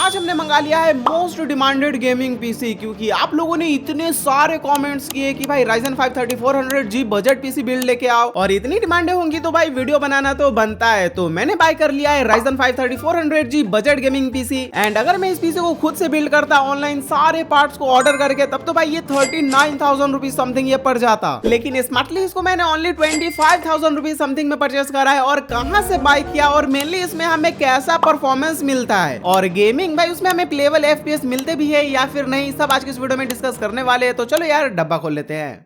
आज हमने मंगा लिया है मोस्ट डिमांडेड गेमिंग पीसी, क्योंकि आप लोगों ने इतने सारे कमेंट्स किए कि भाई Ryzen 5 3400G budget PC build लेके आओ, और इतनी डिमांडें होंगी तो भाई वीडियो बनाना तो बनता है। तो मैंने बाय कर लिया है Ryzen 5 3400G budget gaming PC. And अगर मैं इस पीसी को खुद से बिल्ड करता ऑनलाइन सारे पार्ट्स को ऑर्डर करके, तब तो भाई ये 39,000 रुपीज समथिंग ये पड़ जाता। लेकिन स्मार्टली इसको मैंने ओनली 25,000 रुपीज समथिंग में परचेस करा है। और कहां से बाय किया और मेनली इसमें हमें कैसा परफॉर्मेंस मिलता है और गेमिंग भाई उसमें हमें प्लेबल FPS मिलते भी है या फिर नहीं, सब आज की इस वीडियो में डिस्कस करने वाले हैं। तो चलो यार डब्बा खोल लेते हैं।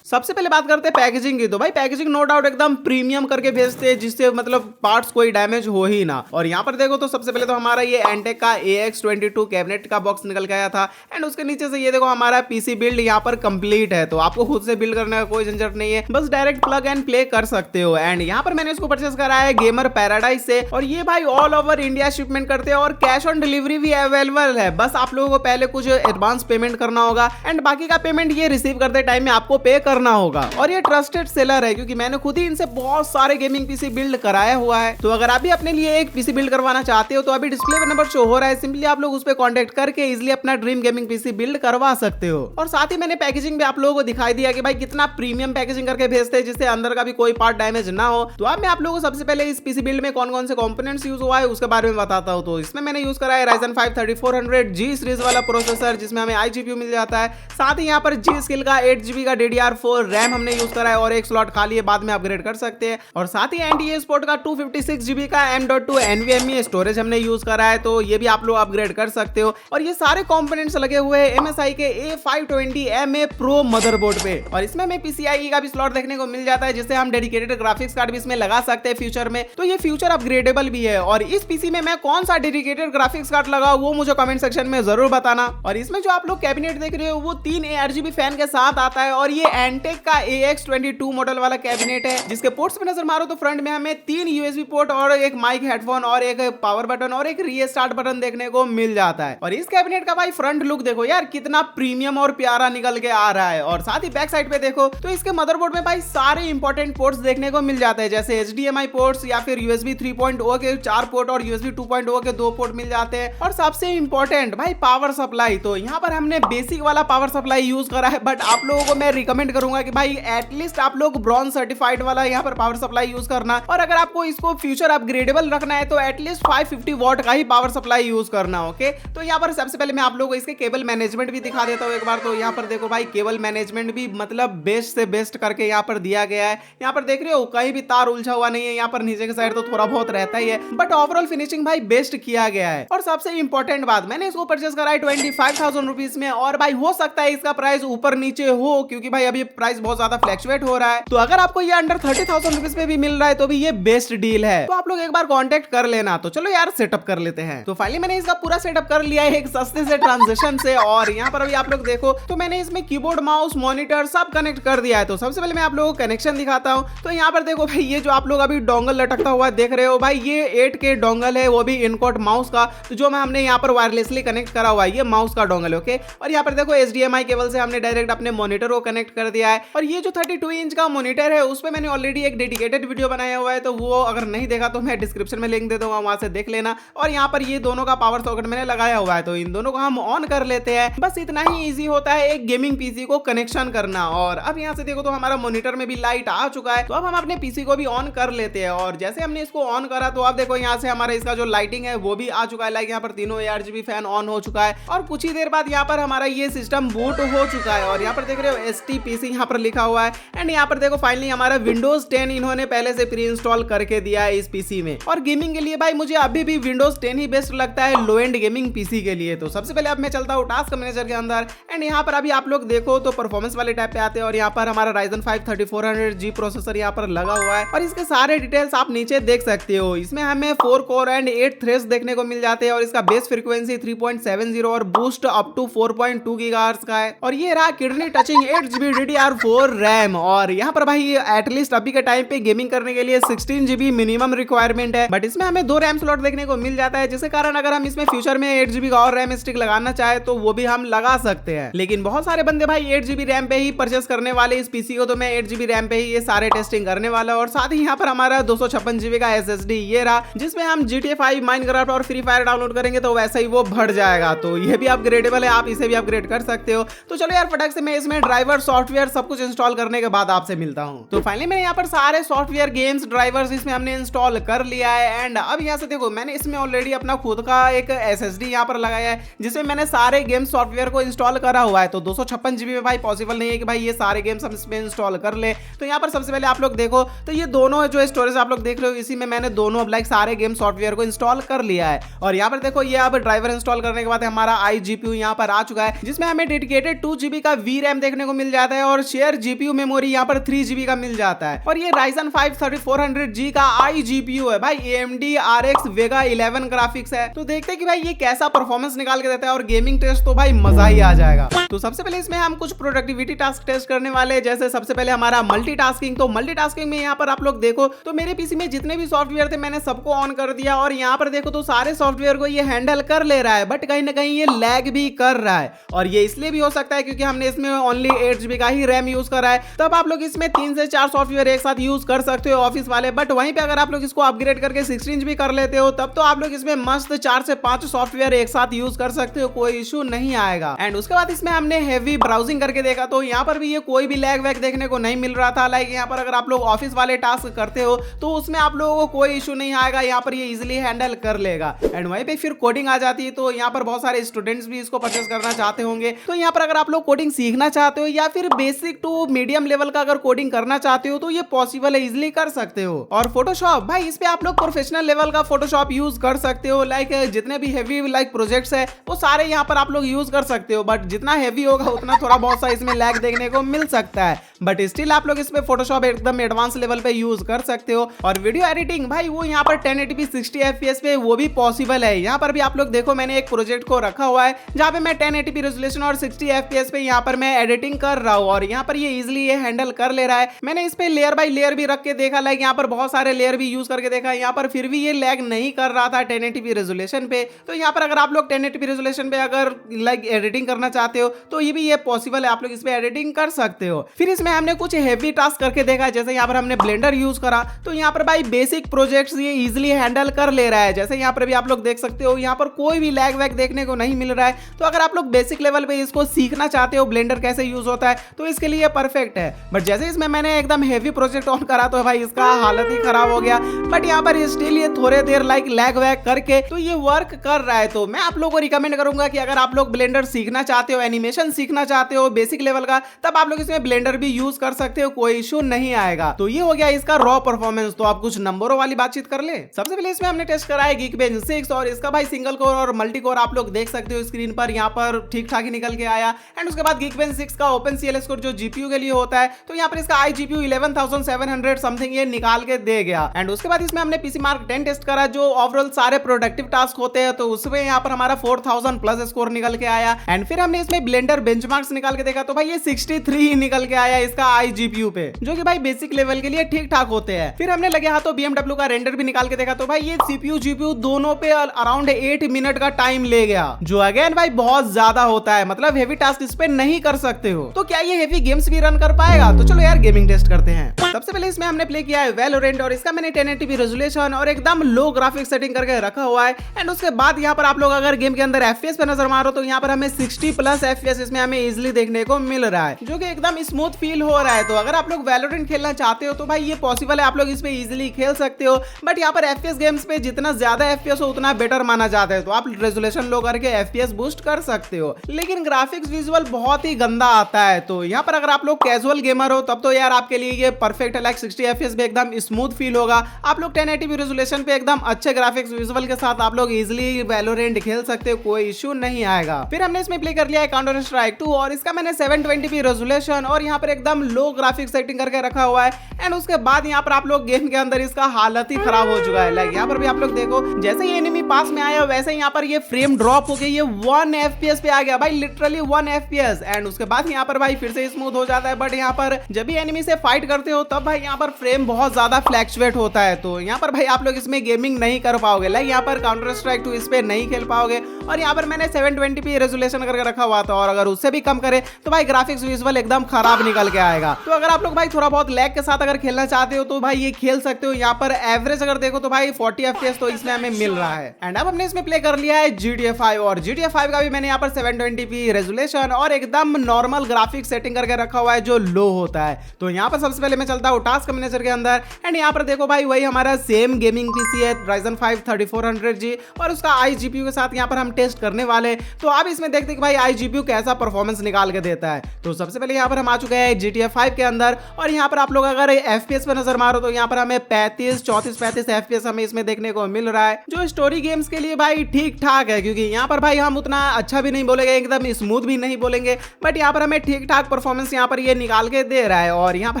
सबसे पहले बात करते हैं पैकेजिंग की। तो भाई पैकेजिंग नो डाउट एकदम प्रीमियम करके भेजते हैं, जिससे मतलब पार्ट्स कोई डैमेज हो ही ना। और यहाँ पर देखो तो सबसे पहले तो हमारा ये एंटेक का AX22 कैबिनेट का बॉक्स निकल के आया था। एंड उसके नीचे से ये देखो हमारा पीसी बिल्ड यहाँ पर कंप्लीट है। तो आपको खुद से बिल्ड करने का कोई झंझट नहीं है, बस डायरेक्ट प्लग एंड प्ले कर सकते हो। एंड यहाँ पर मैंने इसको परचेस करा है गेमर पैराडाइज से, और ये भाई ऑल ओवर इंडिया शिपमेंट करते हैं और कैश ऑन डिलीवरी भी अवेलेबल है। बस आप लोगों को पहले कुछ एडवांस पेमेंट करना होगा एंड बाकी का पेमेंट ये रिसीव करते टाइम में आपको पे करना होगा। और ये ट्रस्टेड सेलर है, क्योंकि मैंने खुद ही इनसे बहुत सारे गेमिंग पीसी बिल्ड कराया हुआ है। तो अगर आप भी अपने लिए एक पीसी बिल्ड करवाना चाहते हो तो अभी डिस्प्ले पर नंबर शो हो रहा है, सिंपली आप लोग उस पर कांटेक्ट करके इजीली अपना ड्रीम गेमिंग पीसी बिल्ड करवा सकते हो। और साथ ही मैंने पैकेजिंग भी आप लोगों को दिखाई दिया कि भाई कितना प्रीमियम पैकेजिंग करके भेजते हैं, जिससे अंदर का भी कोई पार्ट डैमेज ना हो। तो अब मैं आप लोगों को सबसे पहले इस पीसी बिल्ड में कौन कौन से कंपोनेंट्स यूज हुआ है उसके बारे में बताता हूँ। तो इसमें मैंने यूज करा है Ryzen 5 3400G सीरीज वाला प्रोसेसर, जिसमें हमें iGPU मिल जाता है। साथ ही यहाँ पर G Skill का 8GB का DDR4 रैम हमने यूज करा है, और एक स्लॉट खाली है, बाद में अपग्रेड कर सकते हैं। और साथ ही NDA स्पोर्ट का 256GB का M.2 NVMe स्टोरेज हमने यूज करा है, तो ये भी आप लोग अपग्रेड कर सकते हो। और ये सारे कंपोनेंट्स लगे हुए हैं MSI के A520MA Pro मदरबोर्ड पे। और इसमें हमें PCIe का भी स्लॉट देखने को मिल जाता है, जिससे हम डेडिकेटेड ग्राफिक्स कार्ड भी इसमें लगा सकते हैं फ्यूचर में। तो ये फ्यूचर अपग्रेडेबल भी है। और इस पीसी में मैं कौन सा डेडिकेटेड ग्राफिक्स कार्ड लगाऊं वो मुझे कमेंट सेक्शन में जरूर बताना। और इसमें जो आप लोग कैबिनेट देख रहे हो वो 3 ARGB फैन के साथ आता है, और ये एंटेक का AX22 मॉडल वाला कैबिनेट है। जिसके पोर्ट्स पे नजर मारो तो फ्रंट में हमें 3 USB पोर्ट और एक माइक, हेडफोन और एक पावर बटन और एक रीस्टार्ट बटन देखने को मिल जाता है। और इस कैबिनेट का भाई फ्रंट लुक देखो यार कितना प्रीमियम और प्यारा निकल के आ रहा है। और साथ ही बैक साइड पे देखो तो इसके मदरबोर्ड में भाई सारे इंपॉर्टेंट पोर्ट्स देखने को मिल जाते हैं, जैसे HDMI पोर्ट्स या फिर USB 3.0 के 4 पोर्ट और USB 2.0 के 2 पोर्ट मिल जाते हैं। और सबसे इंपॉर्टेंट भाई पावर सप्लाई। तो यहाँ पर हमने बेसिक वाला पावर सप्लाई यूज करा है, बट आप लोगों को मैं रिकमेंड करूंगा कि भाई एटलीस्ट आप लोग ब्रॉन्ज सर्टिफाइड वाला यहाँ पर पावर सप्लाई यूज करना। और अगर आपको इसको फ्यूचर अपग्रेडेबल रखना है तो एटलीस्ट 550 वॉट का ही पावर सप्लाई यूज करना। ओके, तो यहाँ पर सबसे पहले मैं आप लोगों को इसके केबल मैनेजमेंट भी दिखा देता हूँ एक बार। तो यहाँ पर देखो भाई केबल मैनेजमेंट भी मतलब बेस्ट से बेस्ट करके यहाँ पर दिया गया है। यहाँ पर देख रहे हो कहीं भी तार उलझा हुआ नहीं है। यहाँ पर नीचे के साइड तो थोड़ा बहुत रहता ही है, बट ओवरऑल फिनिशिंग भाई बेस्ट किया गया है। और सबसे इंपॉर्टेंट बात, मैंने इसको परचेस करा है 25,000 रुपीज में। और भाई हो सकता है इसका प्राइस ऊपर नीचे हो, क्योंकि भाई अभी प्राइस बहुत ज्यादा फ्लैक्चुएट हो रहा है। तो अगर आपको ये अंडर 30,000 रुपीज पे भी मिल रहा है तो भी ये बेस्ट डील है। तो आप लोग एक बार कांटेक्ट कर लेना। तो चलो यार सेटअप कर लेते हैं। तो फाइनली मैंने इसका पूरा सेटअप कर लिया है एक सस्ते से ट्रांजेक्शन से। और यहाँ पर अभी आप लोग देखो तो मैंने इसमें कीबोर्ड, माउस, मॉनिटर सब कनेक्ट कर दिया है। तो सबसे पहले मैं आप लोगों को कनेक्शन दिखाता हूँ। तो यहाँ पर देखो भाई ये जो आप लोग अभी डोंगल लटकता हुआ देख रहे हो भाई, ये 8K डोंगल है, वो भी इनकोट माउस का, तो जो हमने यहाँ पर वायरलेसली कनेक्ट करा हुआ है, ये माउस का डोंगल। ओके, और यहाँ पर देखो HDMI केबल से हमने डायरेक्ट अपने मॉनिटर को कनेक्ट कर दिया है। और ये जो 32 इंच का मॉनिटर है उस पे मैंने ऑलरेडी एक डेडिकेटेड वीडियो बनाया हुआ है, तो वो अगर नहीं देखा तो मैं डिस्क्रिप्शन में लिंक दे दूंगा, वहां से देख लेना। और यहाँ पर ये दोनों का पावर सॉकेट मैंने लगाया हुआ है, तो इन दोनों को हम ऑन कर लेते हैं। बस इतना ही इजी होता है एक गेमिंग पीसी को कनेक्शन करना। और अब यहाँ से देखो तो हमारा मॉनिटर में भी लाइट आ चुका है, तो अब हम अपने पीसी को भी ऑन कर लेते हैं। और जैसे हमने इसको ऑन करा तो अब देखो यहाँ से हमारा इसका जो लाइटिंग है वो भी आ चुका है। लाइक यहाँ पर तीनों ARGB फैन ऑन हो चुका है, और कुछ ही देर बाद यहाँ पर हमारा ये सिस्टम बूट हो चुका है। और यहाँ पर देख रहे हो STPC यहाँ पर लिखा हुआ है। एंड यहाँ पर देखो फाइनली हमारा Windows 10 इन्होंने पहले से प्री इंस्टॉल करके दिया है इस पीसी में। और गेमिंग के लिए भाई मुझे अभी भी Windows 10 ही बेस्ट लगता है लो एंड गेमिंग पीसी के लिए। तो सबसे पहले अब मैं चलता हूँ टास्क मैनेजर के अंदर। एंड यहाँ पर अभी आप लोग देखो तो परफॉर्मेंस वाले टैब पे आते हैं, और यहाँ पर हमारा Ryzen 5 3400G प्रोसेसर यहाँ पर लगा हुआ है। और इसके सारे डिटेल्स आप नीचे देख सकते हो। इसमें हमें 4 कोर एंड 8 थ्रेड्स देखने को मिल जाते हैं, और इसका बेस फ्रीक्वेंसी 3.70 और बूस्ट अप टू 4.2 गीगाहर्ट्ज का है। और ये रहा किडनी टचिंग 8GB यार 4 रैम, और यहाँ पर भाई एटलीस्ट अभी के टाइम पे गेमिंग करने के लिए 16 GB मिनिमम रिक्वायरमेंट है, बट इसमें हमें 2 रैम स्लॉट देखने को मिल जाता है, जिसके कारण अगर हम इसमें फ्यूचर में 8 GB का और रैम स्टिक लगाना चाहे तो वो भी हम लगा सकते हैं। लेकिन बहुत सारे बंदे भाई 8 GB रैम पे ही परचेस करने वाले इस पीसी को, तो मैं 8 GB रैम पे ही ये सारे टेस्टिंग करने वाला। और साथ ही यहाँ पर हमारा 256 GB का SSD ये रहा, जिसमें हम GTA 5, माइनक्राफ्ट और फ्री फायर डाउनलोड करेंगे तो वैसे ही वो बढ़ जाएगा, तो ये भी अपग्रेडेबल है, आप इसे भी अपग्रेड कर सकते हो। तो चलो यार फटाक से मैं इसमें ड्राइवर, सॉफ्टवेयर सब कुछ इंस्टॉल करने के बाद आपसे मिलता हूँ। तो फाइनली मैंने यहाँ पर सारे सॉफ्टवेयर, गेम्स, ड्राइवर्स इसमें हमने इंस्टॉल कर लिया है। एंड अब यहाँ से देखो मैंने इसमें ऑलरेडी अपना खुद का एक SSD यहाँ पर लगाया है, जिसमें मैंने सारे गेम सॉफ्टवेयर को इंस्टॉल करा हुआ है। तो 256 GB में भाई पॉसिबल नहीं है कि भाई ये सारे गेम्स हम इसमें इंस्टॉल कर ले। तो यहाँ पर सबसे पहले आप लोग देखो तो ये दोनों जो स्टोरेज आप लोग देख रहे हो, इसी में मैंने दोनों लाइक सारे गेम सॉफ्टवेयर को इंस्टॉल कर लिया है। और यहाँ पर देखो ये अब ड्राइवर इंस्टॉल करने के बाद हमारा iGPU यहाँ पर आ चुका है, जिसमें हमें डेडिकेटेड 2 GB का VRAM देखने को मिल जाता है, और शेयर GPU मेमोरी यहाँ पर 3 GB का मिल जाता है। और ये Ryzen 5 3400G का iGPU है भाई, AMD RX Vega 11 ग्राफिक्स है। तो देखते हैं कि भाई ये कैसा परफॉर्मेंस निकाल के देता है, और गेमिंग टेस्ट तो भाई मजा ही आ जाएगा। तो सबसे पहले इसमें हम कुछ प्रोडक्टिविटी टास्क टेस्ट करने वाले हैं, जैसे सबसे पहले हमारा मल्टीटास्किंग। तो मल्टीटास्किंग में यहाँ पर आप लोग देखो तो मेरे पीसी में जितने भी सॉफ्टवेयर थे मैंने सबको ऑन कर दिया, और यहाँ पर देखो तो सारे सॉफ्टवेयर को ये हैंडल कर ले रहा है, बट कहीं ना कहीं ये लैग भी कर रहा है। और ये इसलिए भी हो सकता है क्योंकि हमने इसमें ओनली 8 GB का ही रैम यूज करा है। तब आप लोग इसमें 3 से 4 सॉफ्टवेयर एक साथ यूज कर सकते हो ऑफिस वाले, बट वहीं पे अगर आप लोग इसको अपग्रेड करके 16 GB कर लेते हो तब तो आप लोग इसमें मस्त 4 से 5 सॉफ्टवेयर एक साथ यूज कर सकते हो, कोई इशू नहीं आएगा। एंड उसके बाद इसमें हमने हेवी ब्राउजिंग करके देखा, तो यहाँ पर भी ये कोई भी लैग वैग देखने को नहीं मिल रहा था। लाइक यहाँ पर अगर आप लोग ऑफिस वाले टास्क करते हो तो उसमें आप लोगों को कोई इशू नहीं आएगा, यहाँ पर ये इजिली हैंडल कर लेगा। एंड वहीं पे फिर कोडिंग आ जाती है, तो यहाँ पर बहुत सारे स्टूडेंट्स भी इसको परचेस करना चाहते होंगे। तो यहाँ पर अगर आप लोग कोडिंग सीखना चाहते हो या फिर बेसिक टू मीडियम लेवल का अगर कोडिंग करना चाहते हो तो ये पॉसिबल है, इजिली कर सकते हो। और फोटोशॉप भाई इस पे आप लोग प्रोफेशनल लेवल का फोटोशॉप यूज कर सकते हो, लाइक जितने भी हेवी लाइक प्रोजेक्ट्स है वो सारे यहाँ पर आप लोग यूज कर सकते हो, बट जितना हेवी होगा उतना थोड़ा बहुत सा इसमें लैग देखने को मिल सकता है, बट स्टिल आप लोग इस पे फोटोशॉप एकदम एडवांस लेवल पे यूज कर सकते हो। और वीडियो एडिटिंग भाई वो यहाँ पर 1080p 60 FPS पे वो भी पॉसिबल है। यहाँ पर भी आप लोग देखो मैंने एक प्रोजेक्ट को रखा हुआ है जहाँ पे मैं 1080p रेजोल्यूशन और 60 FPS पे यहाँ पर मैं एडिटिंग कर रहा हूँ, और यहाँ पर ये इजिली ये हैंडल कर ले रहा है। मैंने इस पे लेयर बाय लेयर भी रख के देखा, लाइक यहाँ पर बहुत सारे लेयर भी यूज करके देखा, यहाँ पर फिर भी ये लैग नहीं कर रहा था 1080p रेजोल्यूशन पे। तो यहाँ पर अगर आप लोग 1080p रेजोल्यूशन पे अगर लाइक एडिटिंग करना चाहते हो तो ये भी ये पॉसिबल है, आप लोग इस पे एडिटिंग कर सकते हो। फिर इसमें हमने कुछ हेवी टास्क करके देखा है, जैसे यहाँ पर हमने ब्लेंडर यूज करा, तो यहाँ पर भाई बेसिक प्रोजेक्ट्स ये इजिली हैंडल कर ले रहा है। जैसे यहाँ पर भी आप लोग देख सकते हो यहाँ पर कोई भी लैग वैग देखने को नहीं मिल रहा है। तो अगर आप लोग बेसिक लेवल पे इसको सीखना चाहते हो ब्लेंडर कैसे यूज होता है तो इसके लिए परफेक्ट है। बट जैसे इसमें मैंने एकदम हेवी प्रोजेक्ट ऑन करा तो भाई इसका हालत ही खराब हो गया, बट यहाँ पर स्टिल ये थोड़े देर लाइक लैग वैग करके तो ये वर्क कर रहा है। तो मैं आप लोगों को रिकमेंड करूंगा कि अगर आप लोग ब्लेंडर सीखना चाहते हो, एनिमेशन सीखना चाहते हो बेसिक लेवल का, तब आप लोग इसमें ब्लेंडर भी यूज कर सकते हो, कोई इशू नहीं आएगा। तो ये हो गया इसका रॉ परफॉर्मेंस। तो आप कुछ नंबरों वाली बातचीत कर ले। सबसे पहले इसमें हमने टेस्ट करा है Geekbench 6, और इसका भाई सिंगल कोर और मल्टी कोर आप लोग देख सकते हो स्क्रीन पर, यहाँ पर ठीक ठाक ही निकल के आया। एंड उसके बाद Geekbench 6 का OpenCL स्कोर जो GPU के लिए होता है, तो यहाँ पर इसका iGPU 11700 समथिंग ये निकाल के दे गया। एंड उसके बाद इसमें हमने PC Mark 10 टेस्ट करा, जो ओवरऑल सारे प्रोडक्टिव टास्क होते हैं, तो उसमें यहाँ पर हमारा 4000 प्लस स्कोर निकल के आया। एंड फिर हमने इसमें ब्लेंडर बेंचमार्क्स निकाल के देखा, तो भाई ये 63 निकल के आया इसका iGPU पे, जो कि भाई बेसिक लेवल के लिए ठीक ठाक होते हैं। फिर हमने लगे हाथों BMW का रेंडर भी निकाल के देखा, तो भाई ये CPU GPU दोनों पे अराउंड 8 मिनट का टाइम ले गया, जो अगेन भाई बहुत ज्यादा होता है, मतलब हेवी टास्क इस पे नहीं कर सकते हो। तो क्या ये हेवी गेम्स भी रन कर पाएगा? तो चलो यार गेमिंग टेस्ट करते हैं। सबसे पहले इसमें हमने प्ले किया है Valorant, और इसका मैंने 1080p रेजोल्यूशन और एकदम लो ग्राफिक सेटिंग करके रखा हुआ है। एंड उसके बाद यहाँ पर आप लोग अगर गेम के अंदर FPS पे नजर मारो तो यहाँ पर हमें 60 प्लस FPS इसमें हमें इजिली देखने को मिल रहा है, जो कि एकदम स्मूथ फील हो रहा है। तो अगर आप लोग Valorant खेलना चाहते हो तो भाई ये पॉसिबल है, आप लोग इस पे इजिली खेल सकते हो। बट यहाँ पर FPS गेम्स पे जितना ज्यादा FPS हो उतना बेटर माना जाता है, तो आप रेजोल्यूशन लो करके FPS बूस्ट कर सकते हो। लेकिन ग्राफिक्स विजुअल बहुत ही गंदा आता है। तो यहाँ पर अगर आप लोग कैजुअल गेमर हो तब तो यार आपके लिए ये परफेक्ट है, लाइक 60 FPS पे एकदम स्मूथ फील होगा। आप लोग 1080p रेजोल्यूशन पे एकदम अच्छे ग्राफिक्स विजुअल के साथ आप लोग इजिली Valorant खेल सकते हो, कोई इशू नहीं आएगा। फिर हमने इसमें प्ले कर लिया है काउंटर स्ट्राइक 2, और इसका मैंने 720p रेजोल्यूशन और यहाँ पर एकदम लो ग्राफिक सेटिंग करके रखा हुआ है। एंड उसके बाद यहाँ पर आप लोग गेम के अंदर इसका हालत ही खराब हो चुका है। लाइक यहाँ पर भी आप लोग देखो जैसे ही एनिमी पास में आया वैसे यहाँ पर ये फ्रेम ड्रॉप हो गया, ये 1 FPS पे आ गया भाई, लिटरली 1 FPS। एंड उसके बाद यहाँ पर भाई फिर से स्मूथ हो जाता है, बट यहाँ पर जब भी एनिमी से फाइट करते हो तब भाई यहाँ पर फ्रेम बहुत ज्यादा फ्लैक्चुएट होता है। तो यहाँ पर भाई आप लोग इसमें गेमिंग नहीं कर पाओगे, लाइक यहाँ पर काउंटर स्ट्राइक 2 इस पे नहीं खेल पाओगे। और यहाँ पर मैंने 720p रेजोल्यूशन करके रखा हुआ था, और अगर उससे भी कम करे तो भाई ग्राफिक्स विजुअल एकदम खराब निकल के आएगा। तो अगर आप लोग भाई थोड़ा बहुत लैग के साथ अगर खेलना चाहते हो तो भाई ये खेल सकते हो। यहाँ पर एवरेज अगर देखो तो भाई 40 FPS तो इसमें हमें मिल रहा है। एंड अब हमने इसमें प्ले कर लिया है GTA 5, और GTA 5 का भी मैंने यहाँ पर 720p रेजोल्यूशन और एकदम नॉर्मल ग्राफिक्स सेटिंग करके रखा हुआ है जो लो होता है। तो यहाँ पर सबसे पहले मैं चलता हूँ टास्क मैनेजर के अंदर, एंड यहाँ पर देखो भाई वही हमारा सेम गेमिंग पीसी है Ryzen 5 3400G, और उसका iGPU के साथ यहाँ पर हम टेस्ट करने वाले। तो अब इसमें देखते हैं कि भाई iGPU कैसा परफॉर्मेंस निकाल के देता है। तो सबसे पहले यहाँ पर हम आ चुके हैं GTA 5 के अंदर, और यहाँ पर आप लोग अगर FPS पे नजर मारो तो यहाँ पर हमें 34-35 FPS हमें इसमें देखने को मिल रहा है, जो स्टोरी गेम्स के लिए भाई ठीक ठाक है, क्योंकि यहाँ पर भाई हम उतना अच्छा भी नहीं बोलेंगे, एकदम स्मूथ भी नहीं बोलेंगे, बट यहाँ पर हमें ठीक ठाक परफॉर्मेंस यहाँ पर ये निकाल के दे रहा है। और यहाँ पर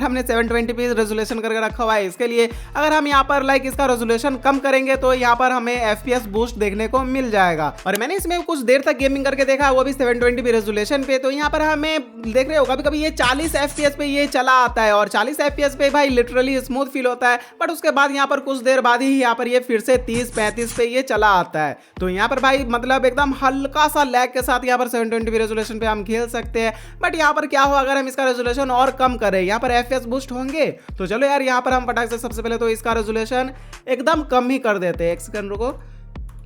हमने 720p रेजोल्यूशन करके रखा हुआ है। इसके लिए अगर हम यहाँ पर लाइक इसका रेजोल्यूशन कम करेंगे तो यहाँ पर हमें FPS बूस्ट देखने को मिल जाएगा। और मैंने इसमें कुछ देर तक गेमिंग करके देखा, वो भी 720p रेजोल्यूशन पे। तो यहाँ पर हमें देख रहे हो कभी कभी ये 40 FPS पे ये चला आता है, और 40 FPS पे भाई लिटरली स्मूथ फील होता है, बट उसके बाद यहाँ पर कुछ देर बाद ही यहाँ पर ये फिर से 30-35 पे ये चला आता है। तो यहाँ पर भाई मतलब एकदम हल्का सा लैग के साथ यहाँ पर 720p रेजोल्यूशन पे हम खेल सकते हैं। बट यहाँ पर क्या हो अगर हम इसका रेजोल्यूशन और कम करें, यहाँ पर FPS बूस्ट होंगे। तो चलो यार यहाँ पर हम फटाक से सबसे पहले तो इसका रेजोल्यूशन एकदम कम ही कर देते हैं। एक सेकंड रुको,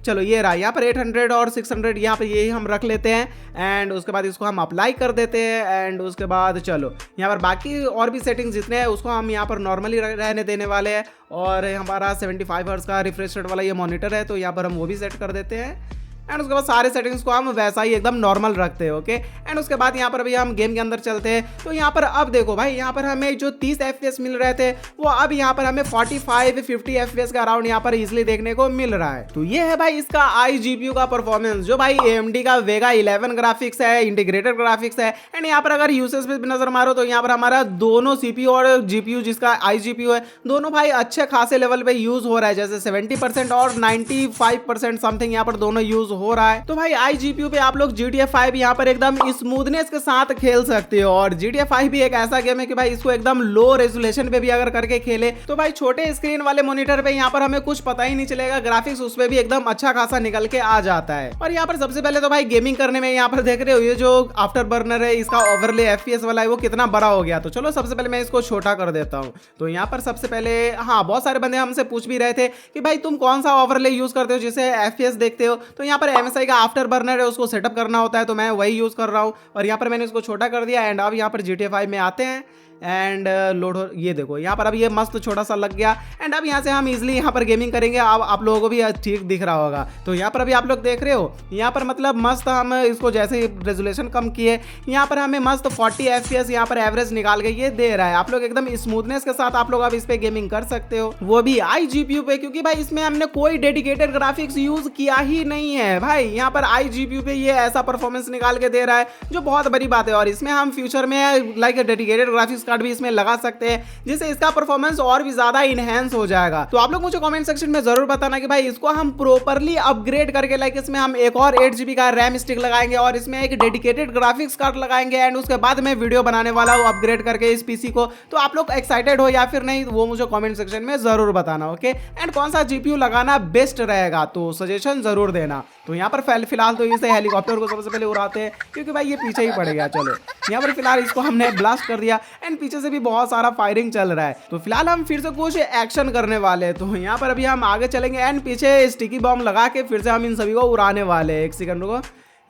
चलो ये रहा यहाँ पर 800 और 600 यहाँ पर यही हम रख लेते हैं, एंड उसके बाद इसको हम अप्लाई कर देते हैं। एंड उसके बाद चलो यहाँ पर बाकी और भी सेटिंग्स जितने हैं उसको हम यहाँ पर नॉर्मली रहने देने वाले हैं। और हमारा 75 हर्ट्ज का रिफ्रेश रेट वाला ये मॉनिटर है, तो यहाँ पर हम वो भी सेट कर देते हैं। एंड उसके बाद सारे सेटिंग्स को हम वैसा ही एकदम नॉर्मल रखते हैं। ओके, एंड उसके बाद यहाँ पर अभी हम गेम के अंदर चलते हैं। तो यहाँ पर अब देखो भाई यहाँ पर हमें जो 30 FPS मिल रहे थे वो अब यहाँ पर हमें 45-50 FPS का अराउंड यहाँ पर इजिली देखने को मिल रहा है। तो ये है भाई इसका iGPU का परफॉर्मेंस, जो भाई AMD का Vega 11 ग्राफिक्स है, इंटीग्रेटेड ग्राफिक्स है। एंड यहाँ पर अगर यूसेज पे भी नजर मारो तो यहाँ पर हमारा दोनों CPU और GPU जिसका iGPU है, दोनों भाई अच्छे खासे लेवल पे यूज हो रहा है, जैसे 70% और 95% समथिंग यहाँ पर दोनों यूज हो रहा है। तो भाई iGPU पे आप लोग GTA 5 यहाँ पर एकदम स्मूथनेस के साथ खेल सकते हो। और GTA 5 भी एक ऐसा गेम है कि भाई इसको एकदम लो रेजोल्यूशन पे भी अगर करके खेले तो भाई छोटे स्क्रीन वाले मॉनिटर पे यहाँ पर हमें कुछ पता ही नहीं चलेगा, ग्राफिक्स उस पे भी एकदम अच्छा खासा निकल के आ जाता है। और यहाँ पर सबसे पहले तो भाई गेमिंग करने में यहाँ पर देख रहे हो ये जो आफ्टर बर्नर है इसका ओवरले FPS वाला है वो कितना बड़ा हो गया। तो चलो सबसे पहले मैं इसको छोटा कर देता हूँ। तो यहाँ पर सबसे पहले हाँ बहुत सारे बंदे हमसे पूछ भी रहे थे कि भाई तुम कौन सा ओवरले यूज करते हो जिसे FPS देखते हो। तो यहाँ पर MSI का आफ्टर बर्नर है, उसको सेटअप करना होता है, तो मैं वही यूज कर रहा हूँ। और यहाँ पर मैंने इसको छोटा कर दिया। एंड अब यहाँ पर GTA 5 में आते हैं एंड लोड हो, ये देखो यहाँ पर अब ये मस्त छोटा सा लग गया। एंड अब यहाँ से हम इजिली यहाँ पर गेमिंग करेंगे। अब आप लोगों को भी ठीक दिख रहा होगा। तो यहाँ पर अभी आप लोग देख रहे हो यहाँ पर मतलब मस्त हम इसको जैसे रेजोल्यूशन कम किए यहाँ पर हमें मस्त 40 FPS यहाँ पर एवरेज निकाल के ये दे रहा है। आप लोग एकदम स्मूथनेस के साथ आप लोग अब इस पे गेमिंग कर सकते हो, वो भी iGPU पे, क्योंकि भाई इसमें हमने कोई डेडिकेटेड ग्राफिक्स यूज किया ही नहीं है। भाई यहाँ पर iGPU पे ये ऐसा परफॉर्मेंस निकाल के दे रहा है जो बहुत बड़ी बात है। और इसमें हम फ्यूचर में लाइक डेडिकेटेड ग्राफिक्स कार्ड भी इसमें लगा सकते हैं, जिससे इसका परफॉर्मेंस और भी ज्यादा इनहेंस हो जाएगा। तो आप लोग मुझे कमेंट सेक्शन में जरूर बताना कि भाई इसको हम प्रॉपर्ली अपग्रेड करके लाइक इसमें हम एक और 8GB का रैम स्टिक लगाएंगे और इसमें एक डेडिकेटेड ग्राफिक्स कार्ड लगाएंगे। एंड उसके बाद मैं वीडियो बनाने वाला हूँ अपग्रेड करके इस पीसी को। तो आप लोग एक्साइटेड हो या फिर नहीं वो मुझे कमेंट सेक्शन में जरूर बताना। ओके, एंड कौन सा GPU लगाना बेस्ट रहेगा तो सजेशन जरूर देना। तो यहाँ पर फिलहाल तो इसे हेलीकॉप्टर को सबसे पहले उड़ाते हैं, क्योंकि भाई ये पीछे ही पड़ गया। चलो यहाँ पर फिलहाल इसको हमने ब्लास्ट कर दिया एंड पीछे से भी बहुत सारा फायरिंग चल रहा है। तो फिलहाल हम फिर से कुछ एक्शन करने वाले हैं। तो यहाँ पर अभी हम आगे चलेंगे एंड पीछे स्टिकी बॉम्ब लगा के फिर से हम इन सभी को उड़ाने वाले हैं। एक सेकंड रुको,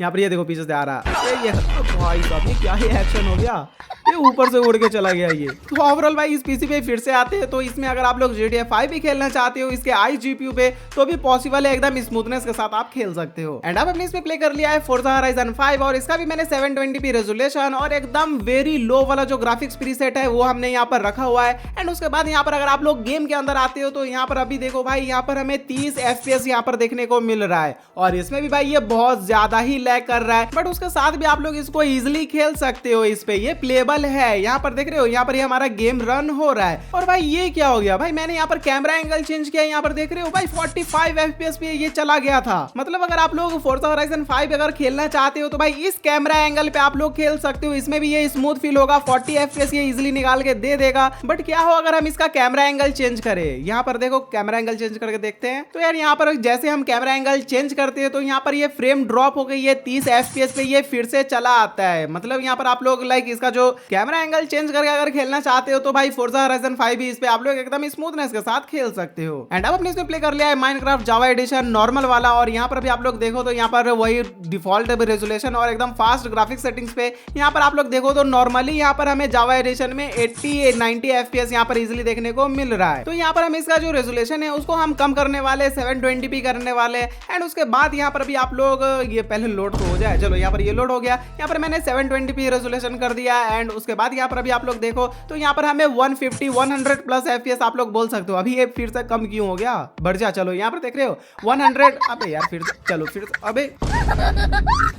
यहाँ पर ये देखो पीछे से आ रहा है। ये भाई साहब ये क्या ही एक्शन हो गया, ये ऊपर से उड़ के चला गया ये। तो ओवरऑल भाई इस पीसी पे फिर से आते हैं। तो इसमें अगर आप लोग GTA 5 भी खेलना चाहते हो इसके iGPU पे तो भी पॉसिबल है, एकदम स्मूथनेस के साथ आप खेल सकते हो। एंड अब हमने इसमें प्ले कर लिया है Forza Horizon 5 और इसका भी मैंने 720p रेजोल्यूशन और एकदम वेरी लो वाला जो ग्राफिक्स प्रीसेट है वो हमने यहाँ पर रखा हुआ है। एंड उसके बाद यहाँ पर अगर आप लोग गेम के अंदर आते हो तो यहाँ पर अभी देखो भाई यहाँ पर हमें 30 FPS यहाँ पर देखने को मिल रहा है। और इसमें भी भाई ये बहुत ज्यादा ही लैग कर रहा है, बट उसके साथ भी आप लोग इसको इजिली खेल सकते हो। इस पे ये प्लेबल स्टेबल है। यहाँ पर देख रहे हो, यहाँ पर ये हमारा गेम रन हो रहा है। और भाई ये क्या हो गया भाई, मैंने यहाँ पर कैमरा एंगल चेंज किया, यहाँ पर देख रहे हो भाई 45 FPS पे ये चला गया था। मतलब अगर आप लोग फोर्जा होराइजन 5 अगर खेलना चाहते हो तो भाई इस कैमरा एंगल पे आप लोग खेल सकते हो। इसमें भी ये स्मूथ फील होगा, 40 FPS ये इजिली निकाल के दे देगा। बट क्या हो अगर हम इसका कैमरा एंगल चेंज करें, यहाँ पर देखो कैमरा एंगल चेंज करके देखते हैं। तो यार यहाँ पर जैसे हम कैमरा एंगल चेंज करते हैं तो यहाँ पर ये फ्रेम ड्रॉप हो गई है, 30 FPS पे ये फिर से चला आता है। मतलब यहाँ पर आप लोग लाइक इसका जो कैमरा एंगल चेंज करके अगर खेलना चाहते हो तो भाई फोर्जा होराइजन 5 भी इस पे आप लोग एकदम स्मूथनेस के साथ खेल सकते हो। एंड अब अपने इसमें प्ले कर लिया है माइनक्राफ्ट जावा एडिशन नॉर्मल वाला। और यहाँ पर भी आप लोग देखो तो यहाँ पर वही डिफॉल्ट रेजोल्यूशन और एकदम फास्ट ग्राफिक्स सेटिंग्स पे यहाँ पर आप लोग देखो तो नॉर्मली यहाँ पर हमें जावा एडिशन में 80-90 FPS यहाँ पर इजिली देखने को मिल रहा है। तो यहाँ पर हम इसका जो रेजोल्यूशन है उसको हम कम करने वाले 720p करने वाले। एंड उसके बाद यहाँ पर भी आप लोग ये पहले लोड तो हो जाए, चलो यहाँ पर ये लोड हो गया। यहाँ पर मैंने 720p रेजोल्यूशन कर दिया। एंड उसके बाद यहाँ पर अभी आप लोग देखो तो यहाँ पर हमें 150-100 प्लस FPS आप लोग बोल सकते हो। अभी ये फिर से कम क्यों हो गया, बढ़ जा। चलो यहाँ पर देख रहे हो 100। अबे यार फिर चलो फिर अबे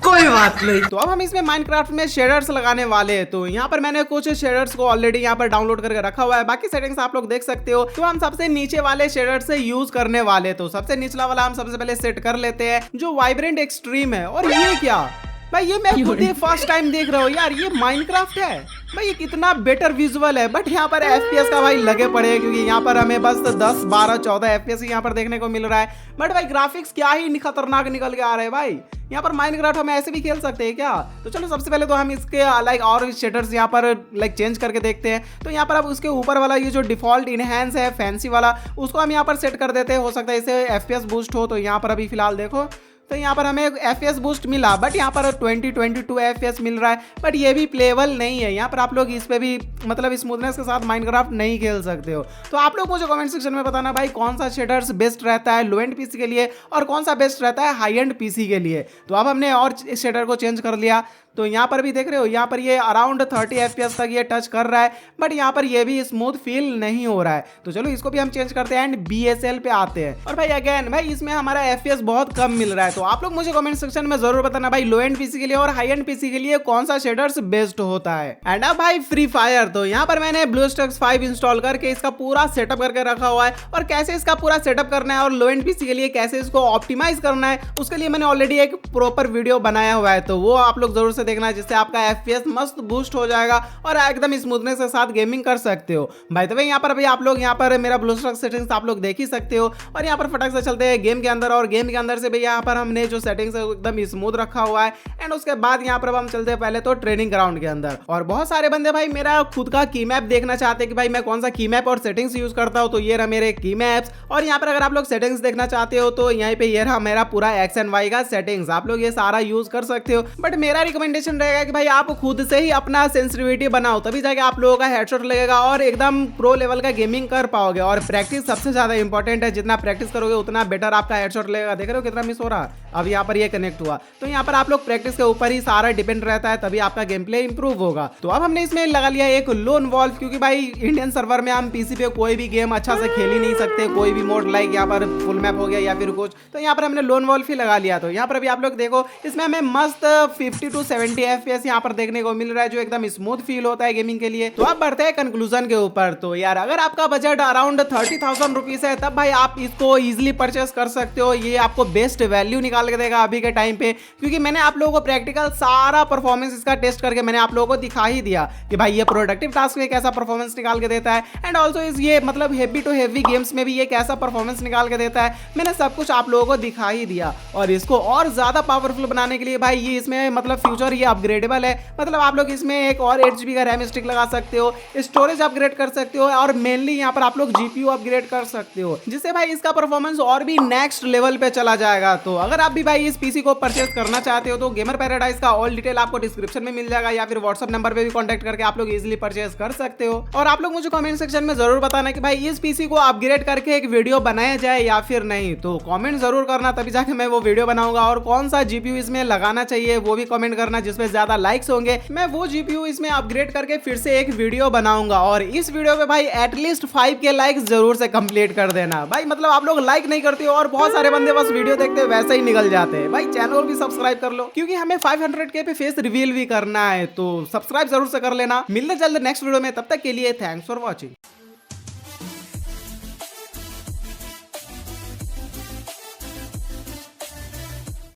कोई बात नहीं। तो अब हम इसमें माइनक्राफ्ट में शेडर्स लगाने वाले हैं। तो यहाँ पर मैंने कुछ शेडर्स को ऑलरेडी यहाँ पर डाउनलोड करके रखा हुआ है, बाकी सेटिंग्स आप लोग देख सकते हो। तो हम सबसे नीचे वाले शेडर से यूज करने वाले, तो सबसे निचला वाला हम सबसे पहले सेट कर लेते हैं जो वाइब्रेंट एक्सट्रीम है। और ये क्या भाई, ये मैं खुद ही फर्स्ट टाइम देख रहा हूँ यार, ये माइनक्राफ्ट है भाई, ये कितना बेटर विजुअल है। बट यहाँ पर FPS का भाई लगे पड़े हैं क्योंकि यहाँ पर हमें बस 10, 12, 14 FPS यहाँ पर देखने को मिल रहा है। बट भाई ग्राफिक्स क्या ही खतरनाक निकल के आ रहे हैं भाई। यहाँ पर माइनक्राफ्ट हम ऐसे भी खेल सकते हैं क्या? तो चलो सबसे पहले तो हम इसके लाइक और शेडर्स यहाँ पर लाइक चेंज करके देखते हैं। तो यहाँ पर अब उसके ऊपर वाला ये जो डिफॉल्ट इनहैंस है फैंसी वाला, उसको हम यहाँ पर सेट कर देते हैं। हो सकता है इससे FPS बूस्ट हो। तो यहाँ पर अभी फिलहाल देखो तो यहाँ पर हमें FPS बूस्ट मिला, बट यहाँ पर 20-22 FPS मिल रहा है। बट ये भी प्लेबल नहीं है। यहाँ पर आप लोग इस पे भी मतलब स्मूथनेस के साथ माइनक्राफ्ट नहीं खेल सकते हो। तो आप लोग मुझे कमेंट सेक्शन में बताना भाई कौन सा शेडर्स बेस्ट रहता है लो एंड पीसी के लिए और कौन सा बेस्ट रहता है हाई एंड पीसी के लिए। तो अब हमने और शेडर को चेंज कर लिया। तो यहाँ पर भी देख रहे हो, यहाँ पर ये अराउंड 30 FPS तक ये टच कर रहा है। बट यहाँ पर ये भी स्मूथ फील नहीं हो रहा है। तो चलो इसको भी हम चेंज करते हैं एंड BSL पे आते हैं। और भाई अगेन भाई इसमें हमारा FPS बहुत कम मिल रहा है। तो आप लोग मुझे कमेंट सेक्शन में जरूर बताना भाई लो एंड पीसी के लिए और हाई एंड पीसी के लिए कौन सा शेडर्स बेस्ट होता है। एंड अब भाई फ्री फायर, तो यहाँ पर मैंने BlueStacks 5 इंस्टॉल करके इसका पूरा सेटअप करके रखा हुआ है। और कैसे इसका पूरा सेटअप करना है और लो एंड पीसी के लिए कैसे इसको ऑप्टिमाइज करना है उसके लिए मैंने ऑलरेडी एक प्रॉपर वीडियो बनाया हुआ है। तो वो आप लोग जरूर से देखना, जिससे आपका FPS मस्त बूस्ट हो जाएगा और एकदम स्मूथनेस के साथ गेमिंग कर सकते हो। भाई तो यहाँ पर अभी आप लोग यहाँ पर मेरा BlueStacks सेटिंग्स आप लोग देख ही सकते हो। और यहाँ पर फटाक से चलते हैं गेम के अंदर। और गेम के अंदर से भी यहाँ पर हमने जो सेटिंग्स है एकदम स्मूथ रखा हुआ है। एंड उसके बाद यहाँ पर हम चलते हैं पहले तो ट्रेनिंग ग्राउंड के अंदर। और बहुत सारे बंदे भाई मेरा खुद का की मैप देखना चाहते हैं कि भाई मैं कौन सा की मैप और सेटिंग्स यूज करता हूँ। तो ये रहा मेरे की मैप्स। और यहाँ पर अगर आप लोग सेटिंग्स देखना चाहते हो तो यहाँ पे ये रहा मेरा पूरा X and Y का सेटिंग्स, आप लोग ये सारा यूज कर सकते हो। बट मेरा रिकमेंडेशन रहेगा कि भाई आप खुद से ही अपना सेंसिटिविटी बनाओ, तभी जाके आप लोगों का हेडशॉट लगेगा और एकदम प्रो लेवल का गेमिंग कर पाओगे। और प्रैक्टिस सबसे ज्यादा इंपॉर्टेंट है, जितना प्रैक्टिस करोगे उतना बेटर आपका हेडशॉट लगेगा। देख रहे हो कितना मिस हो रहा है। अब यहाँ पर ये कनेक्ट हुआ। तो यहाँ पर आप लोग प्रैक्टिस के ऊपर ही सारा डिपेंड रहता है, तभी आपका गेम प्ले इंप्रूव होगा। तो अब हमने इसमें लगा लिया एक लोन वॉल्फ, क्योंकि भाई इंडियन सर्वर में हम पीसी पे कोई भी गेम अच्छा से खेल ही नहीं सकते, कोई भी मोड लाइक यहाँ पर फुल मैप हो गया या फिर कुछ। तो यहाँ पर हमने लोन वॉल्फ ही लगा लिया। तो यहाँ पर भी आप लोग देखो इसमें हमें मस्त 50-70 FPS यहाँ पर देखने को मिल रहा है, जो एकदम स्मूथ फील होता है गेमिंग के लिए। तो अब बढ़ते हैं कंक्लूजन के ऊपर। तो यार अगर आपका बजट अराउंड 30,000 रुपीज है तब भाई आप इसको इजिली परचेस कर सकते हो। ये आपको बेस्ट वैल्यू निकाल के देगा अभी के टाइम पे, क्योंकि मैंने आप लोगों को प्रैक्टिकल सारा परफॉर्मेंस इसका टेस्ट करके मैंने आप लोगों को दिखा ही दिया कि भाई ये प्रोडक्टिव टास्क में कैसा परफॉर्मेंस निकाल के देता है। एंड ऑल्सो इस ये मतलब हेवी टू हेवी गेम्स में भी ये कैसा परफॉर्मेंस निकाल के देता है, मैंने सब कुछ आप लोगों को दिखा ही दिया। और इसको और ज्यादा पावरफुल बनाने के लिए भाई ये इसमें मतलब फ्यूचर ये अपग्रेडेबल है। मतलब आप लोग इसमें एक और 8GB का रैम स्टिक लगा सकते हो, स्टोरेज अपग्रेड कर सकते हो और मेनली यहाँ पर आप लोग GPU अपग्रेड कर सकते हो, जिससे भाई इसका परफॉर्मेंस और भी नेक्स्ट लेवल पे चला जाएगा। तो अगर आप भी भाई इस पीसी को परचेस करना चाहते हो तो गेमर पैराडाइज का ऑल डिटेल आपको डिस्क्रिप्शन में मिल जाएगा, या फिर व्हाट्सएप नंबर पे भी कांटेक्ट करके आप लोग इजीली परचेस कर सकते हो। और आप लोग मुझे कमेंट सेक्शन में जरूर बताना कि भाई इस पीसी को अपग्रेड करके एक वीडियो बनाया जाए या फिर नहीं। तो कमेंट जरूर करना, तभी जाके मैं वो वीडियो बनाऊंगा। और कौन सा GPU इसमें लगाना चाहिए वो भी कमेंट करना, जिसमें ज्यादा लाइक्स होंगे मैं वो GPU इसमें अपग्रेड करके फिर से एक वीडियो बनाऊंगा। और इस वीडियो पे भाई एटलीस्ट 5K लाइक्स जरूर से कंप्लीट कर देना भाई। मतलब आप लोग लाइक नहीं करते हो और बहुत सारे बंदे बस वीडियो देखते वैसे ही निकल जाते हैं। भाई चैनल भी सब्सक्राइब कर लो, क्योंकि हमें 500K पे फेस रिवील भी करना है, तो सब्सक्राइब जरूर से कर लेना। मिलते जल्द नेक्स्ट वीडियो में, तब तक के लिए थैंक्स फॉर वॉचिंग।